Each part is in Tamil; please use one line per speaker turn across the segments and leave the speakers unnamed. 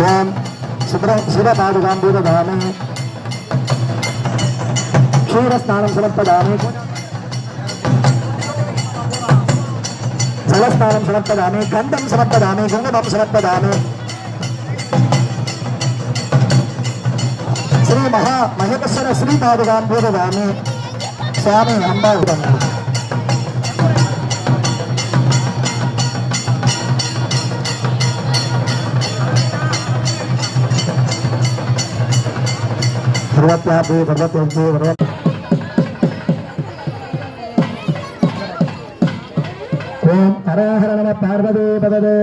ओम शिवपादुकां ददामि क्षीरस्नानं समर्पयामि जलस्नानं समर्पयामि गन्धं समर्पयामि कुङ्कुमं समर्पयामि श्री महेश्वर श्रीपादुकां ददामि स्वामी अम्बा ओम हर हर नमः पार्वती पददे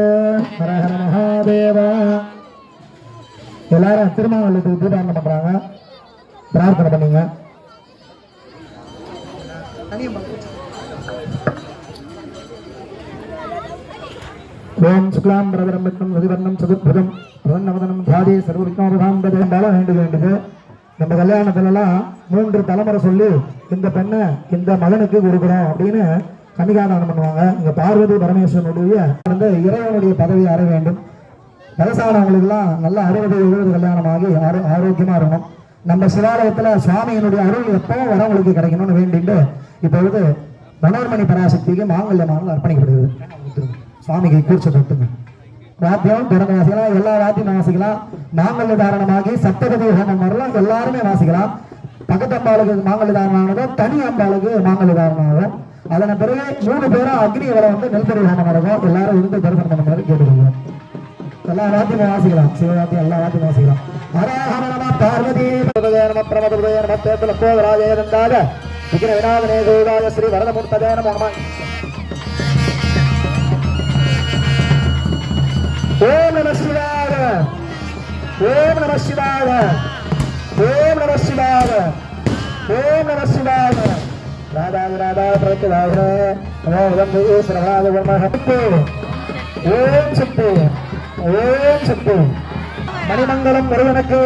हर हर महादेव எல்லாரும் திருமாவளவுக்கு தீபாவளி பண்றாங்க பிரார்த்தனை பண்ணீங்க ஓம் சுக்லாம் பிரதரம் விக்ரம் ரதிவர்ணம் சதுர்புஜம் பிரதன்னவதனம் தாதி சர்வ விக்னோபதாம்பதே என்றாலும் வேண்டுது நம்ம கல்யாணத்துலலாம் 3 தலைமுறை சொல்லி இந்த பெண்ணை இந்த மகனுக்கு கொடுக்கணும் அப்படின்னு கன்னிகாதானம் பண்ணுவாங்க. இங்க பார்வதி பரமேஸ்வரனுடைய வந்து இறைவனுடைய பதவி அடைய வேண்டும். வயசானவங்களுக்கெல்லாம் நல்ல 60-70 கல்யாணமாகி ஆரோக்கியமா இருக்கணும். நம்ம சிவாலயத்துல சுவாமியினுடைய அருள் எப்பவும் வரவங்களுக்கு கிடைக்கணும்னு வேண்டிட்டு இப்பொழுது மனோர்மணி பராசக்திக்கு மாங்கல்யமானது அர்ப்பணிக்கப்படுகிறது. சுவாமிக்கு கூர்ச்சி தொட்டுங்க. வாத்தியம் பிறந்த வாசிக்கலாம், எல்லா வாத்தியம் வாசிக்கலாம். மாங்கல்ய தாரணமாகி சப்தகதி ஹோமம் வரலாம், எல்லாருமே வாசிக்கலாம். பக்கத்து அம்பாளுக்கு மாங்கல்ய தாரணமானதோ தனி அம்பாளுக்கு மாங்கல்ய தாரணமாகும். அதன் பிறகு 3 பேரும் அக்னி வரை வந்து நெல்பெரி ஹோமம் நடக்கும். எல்லாரும் இருந்து தரிசனம் பண்ண மாதிரி கேட்டுக்கோங்க. எல்லா வாத்தியமும் வாசிக்கலாம், சிவவாத்தியம் எல்லா வாத்தியம் வாசிக்கலாம். ஹரஹரநம பார்வதி நம பிரமதே நம தேத்துல கோதராஜேந்தாத விக்ன விநாயகனே கோதாய ஸ்ரீ வரதமூர்த்ததே நம. ओम नमः शिवाय ओम नमः शिवाय ओम नमः शिवाय ओम नमः शिवाय राधा राधा प्रत्यवाय ओम नमः श्रवणाय नमः ओम शक्ति मणिमंगलम मुरुगनुक्कु